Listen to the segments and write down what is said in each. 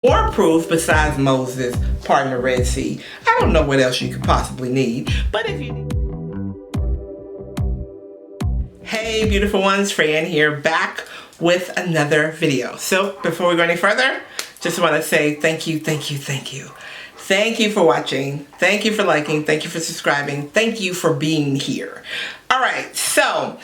More proof besides Moses parting the Red Sea. I don't know what else you could possibly need, but if you need... Hey beautiful ones, Fran here, back with another video. So before we go any further, just want to say thank you. Thank you for watching. Thank you for liking. Thank you for subscribing. Thank you for being here. Alright, so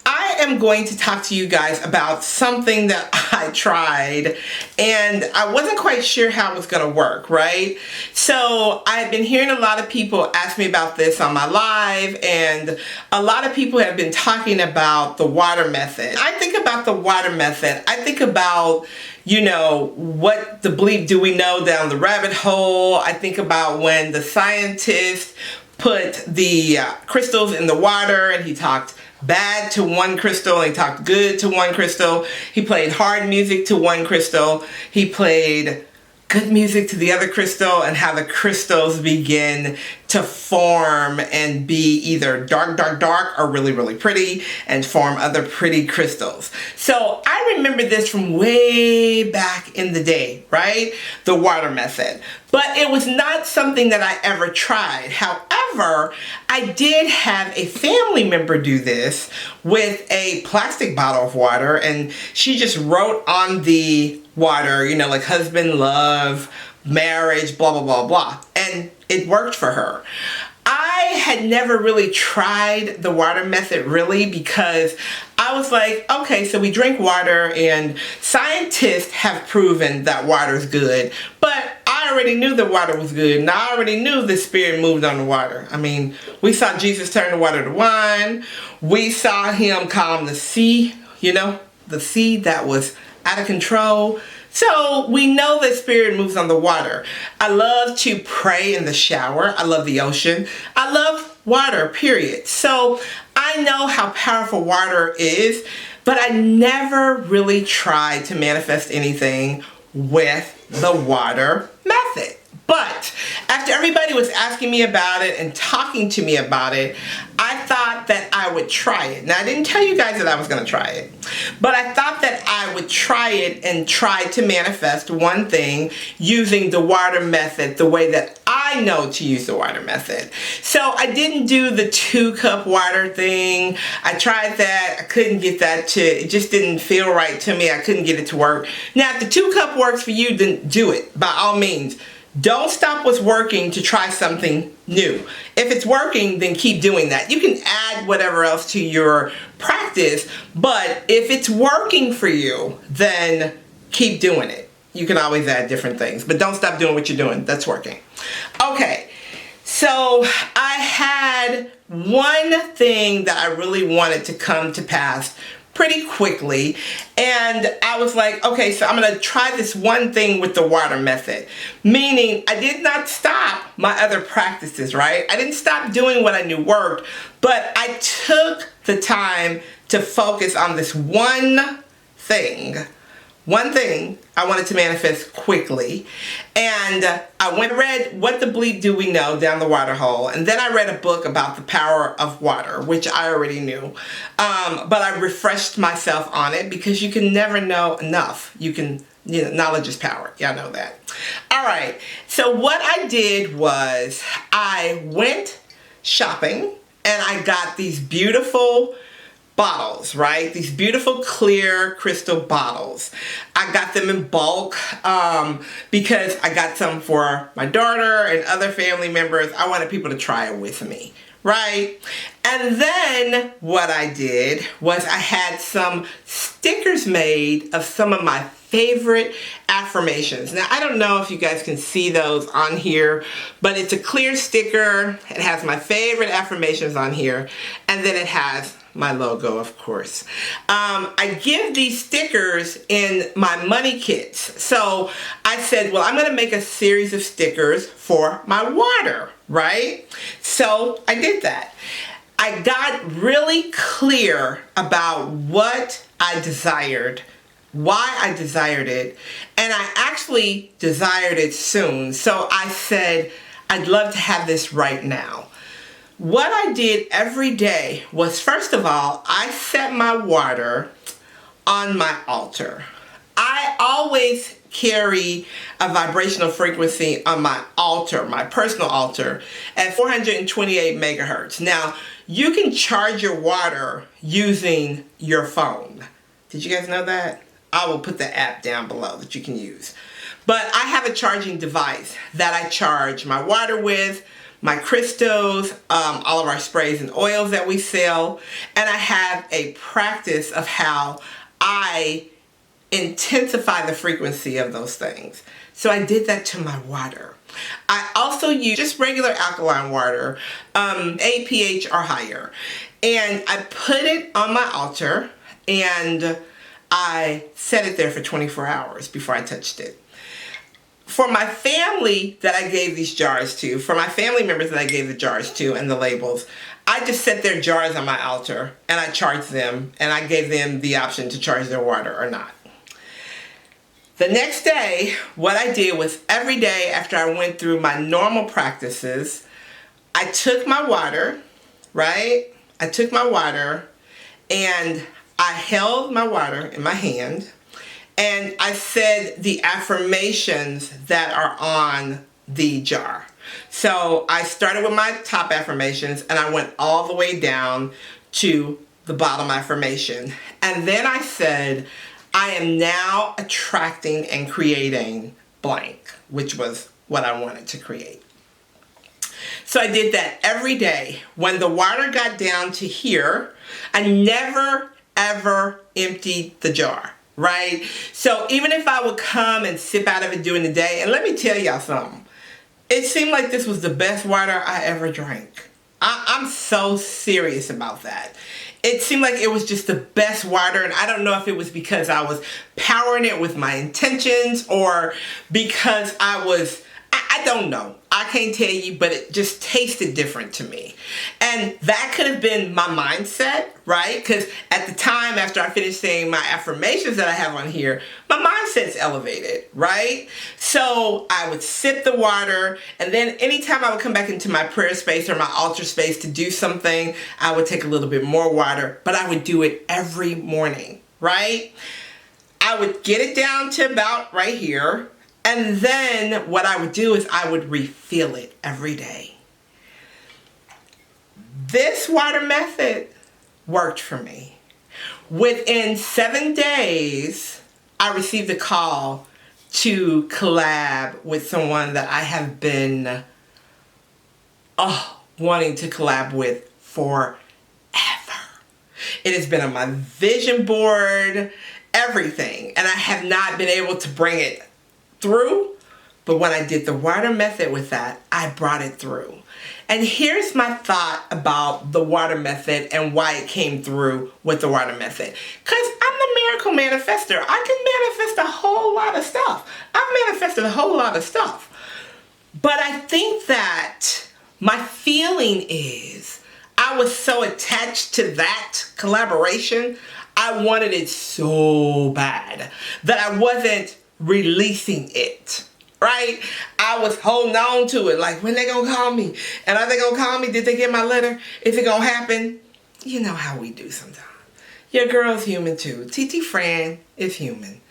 I am going to talk to you guys about something that I tried and I wasn't quite sure how it was going to work, right? So I've been hearing a lot of people ask me about this on my live, and a lot of people have been talking about the water method. I think about the water method. I think about, you know, what the bleep do we know down the rabbit hole. I think about when the scientist put the crystals in the water and he talked bad to one crystal, he talked good to one crystal, he played hard music to one crystal, he played good music to the other crystal, and how the crystals begin to form and be either dark or really pretty and form other pretty crystals. So I remember this from way back in the day, right? The water method. But it was not something that I ever tried. However, I did have a family member do this with a plastic bottle of water, and she just wrote on the water, you know, like husband, love, marriage, blah, blah, blah, blah. And it worked for her. I had never really tried the water method really, because I was like, okay, so we drink water and scientists have proven that water is good, but I already knew the water was good, and I already knew the Spirit moved on the water. I mean, we saw Jesus turn the water to wine. We saw him calm the sea, you know, the sea that was out of control. So we know that Spirit moves on the water. I love to pray in the shower. I love the ocean. I love water, period. So I know how powerful water is, but I never really tried to manifest anything with the water method. But after everybody was asking me about it and talking to me about it, I thought that I would try it. Now, I didn't tell you guys that I was going to try it, but I thought that I would try it and try to manifest one thing using the water method the way that I know to use the water method. So I didn't do the 2-cup water thing. I tried that. I couldn't get that to, it just didn't feel right to me. I couldn't get it to work. Now, if the 2-cup works for you, then do it by all means. Don't stop what's working to try something new. If it's working, then keep doing that. You can add whatever else to your practice, but if it's working for you, then keep doing it. You can always add different things, but don't stop doing what you're doing. That's working. Okay, so I had one thing that I really wanted to come to pass pretty quickly, and I was like, okay, so I'm gonna try this one thing with the water method, meaning I did not stop my other practices, right? I didn't stop doing what I knew worked, but I took the time to focus on this one thing I wanted to manifest quickly. And I went and read What the Bleep Do We Know Down the Water Hole, and then I read a book about the power of water, which I already knew, but I refreshed myself on it because you can never know enough. You know, knowledge is power. Y'all know that. All right, so what I did was I went shopping and I got these beautiful bottles, right? These beautiful clear crystal bottles. I got them in bulk because I got some for my daughter and other family members. I wanted people to try it with me, right? And then what I did was I had some stickers made of some of my favorite affirmations. Now, I don't know if you guys can see those on here, but it's a clear sticker. It has my favorite affirmations on here, and then it has my logo, of course. I give these stickers in my money kits. So I said, well, I'm gonna make a series of stickers for my water, right? So I did that. I got really clear about what I desired, why I desired it, and I actually desired it soon. So I said, I'd love to have this right now. What I did every day was, first of all, I set my water on my altar. I always carry a vibrational frequency on my altar, my personal altar, at 428 megahertz. Now, you can charge your water using your phone. Did you guys know that? I will put the app down below that you can use. But I have a charging device that I charge my water with, my crystals, all of our sprays and oils that we sell, and I have a practice of how I intensify the frequency of those things. So I did that to my water. I also use just regular alkaline water, 8 pH or higher, and I put it on my altar and I set it there for 24 hours before I touched it. For my family that I gave these jars to, for my family members that I gave the jars to and the labels, I just set their jars on my altar and I charged them, and I gave them the option to charge their water or not. The next day, what I did was every day after I went through my normal practices, I took my water, right? I took my water and I held my water in my hand and I said the affirmations that are on the jar. So I started with my top affirmations and I went all the way down to the bottom affirmation. And then I said, I am now attracting and creating blank, which was what I wanted to create. So I did that every day. When the water got down to here, I never ever emptied the jar, right? So even if I would come and sip out of it during the day, and let me tell y'all something, it seemed like this was the best water I ever drank. I'm so serious about that. It seemed like it was just the best water, and I don't know if it was because I was powering it with my intentions or because I don't know. I can't tell you, but it just tasted different to me. And that could have been my mindset, right? Because at the time, after I finished saying my affirmations that I have on here, my mindset's elevated, right? So I would sip the water, and then anytime I would come back into my prayer space or my altar space to do something, I would take a little bit more water, but I would do it every morning, right? I would get it down to about right here. And then what I would do is I would refill it every day. This water method worked for me. Within 7 days, I received a call to collab with someone that I have been wanting to collab with forever. It has been on my vision board, everything, and I have not been able to bring it through, but when I did the water method with that, I brought it through. And here's my thought about the water method and why it came through with the water method. Because I'm the miracle manifester. I can manifest a whole lot of stuff. I've manifested a whole lot of stuff. But I think that my feeling is I was so attached to that collaboration. I wanted it so bad that I wasn't releasing it, right? I was holding on to it, like, when they gonna call me? And are they gonna call me? Did they get my letter? Is it gonna happen? You know how we do sometimes. Your girl's human too. TT Fran is human.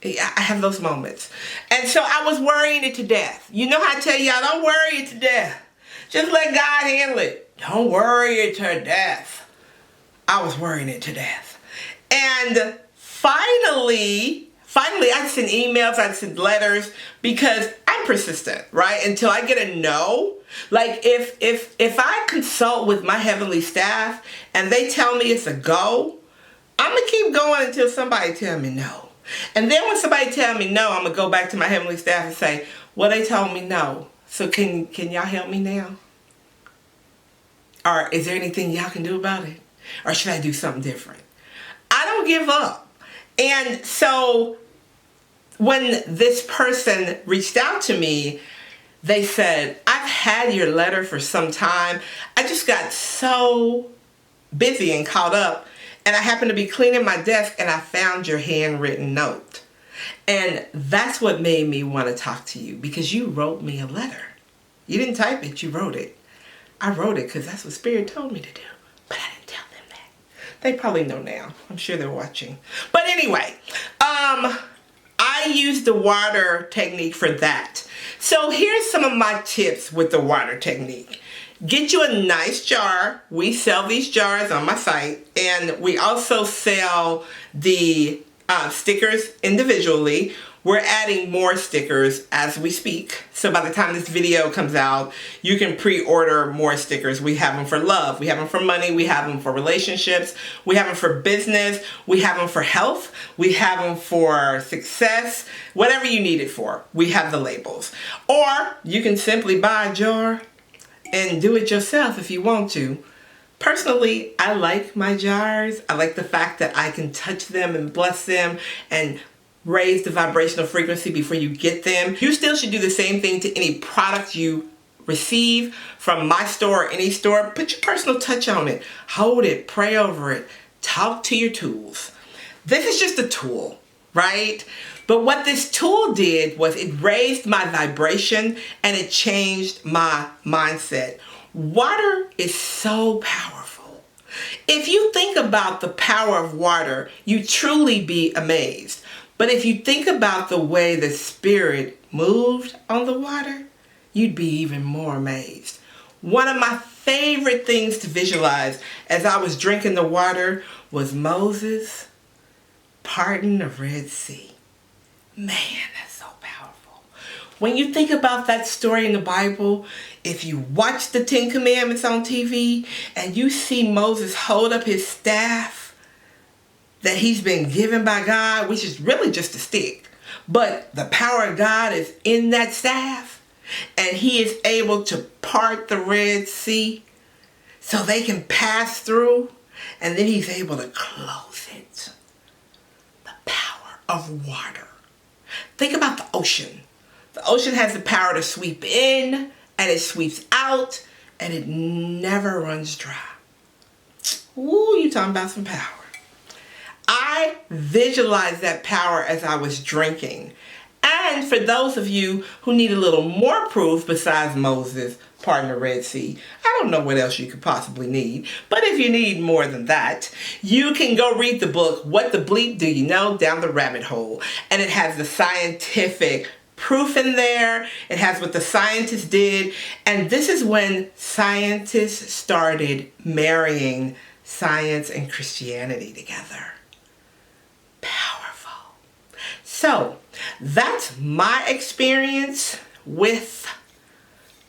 I have those moments. And so I was worrying it to death. You know how I tell y'all, don't worry it to death. Just let God handle it. Don't worry it to death. I was worrying it to death. And finally, I send emails, I send letters, because I'm persistent, right? Until I get a no. Like if I consult with my heavenly staff and they tell me it's a go, I'm gonna keep going until somebody tell me no. And then when somebody tell me no, I'm gonna go back to my heavenly staff and say, well, they told me no. So can y'all help me now? Or is there anything y'all can do about it? Or should I do something different? I don't give up. And so when this person reached out to me, they said, I've had your letter for some time. I just got so busy and caught up, and I happened to be cleaning my desk and I found your handwritten note. And that's what made me want to talk to you, because you wrote me a letter. You didn't type it, you wrote it. I wrote it because that's what Spirit told me to do, but I didn't tell them that. They probably know now. I'm sure they're watching. But anyway, I I use the water technique for that. So here's some of my tips with the water technique. Get you a nice jar. We sell these jars on my site, and we also sell the stickers individually. We're adding more stickers as we speak. So by the time this video comes out, you can pre-order more stickers. We have them for love. We have them for money. We have them for relationships. We have them for business. We have them for health. We have them for success. Whatever you need it for, we have the labels. Or you can simply buy a jar and do it yourself if you want to. Personally, I like my jars. I like the fact that I can touch them and bless them and raise the vibrational frequency before you get them. You still should do the same thing to any product you receive from my store or any store. Put your personal touch on it. Hold it, pray over it, talk to your tools. This is just a tool, right? But what this tool did was it raised my vibration and it changed my mindset. Water is so powerful. If you think about the power of water, you truly be amazed. But if you think about the way the spirit moved on the water, you'd be even more amazed. One of my favorite things to visualize as I was drinking the water was Moses parting the Red Sea. Man, that's so powerful. When you think about that story in the Bible, if you watch the 10 Commandments on TV and you see Moses hold up his staff that he's been given by God, which is really just a stick, but the power of God is in that staff, and he is able to part the Red Sea so they can pass through, and then he's able to close it. The power of water. Think about the ocean. The ocean has the power to sweep in, and it sweeps out, and it never runs dry. Ooh, you talking about some power. I visualized that power as I was drinking. And for those of you who need a little more proof besides Moses parting the Red Sea, I don't know what else you could possibly need. But if you need more than that, you can go read the book, What the Bleep Do You Know? Down the Rabbit Hole. And it has the scientific proof in there. It has what the scientists did. And this is when scientists started marrying science and Christianity together. Powerful. So that's my experience with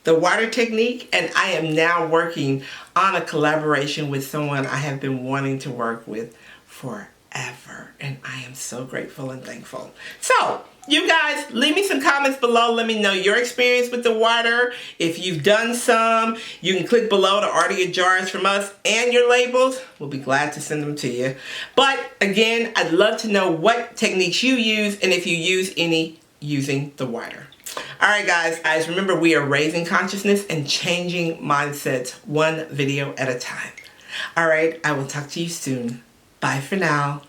the water technique, and I am now working on a collaboration with someone I have been wanting to work with forever, and I am so grateful and thankful. So you guys, leave me some comments below. Let me know your experience with the water. If you've done some, you can click below to order your jars from us and your labels. We'll be glad to send them to you. But again, I'd love to know what techniques you use and if you use any using the water. All right, guys, remember we are raising consciousness and changing mindsets one video at a time. All right, I will talk to you soon. Bye for now.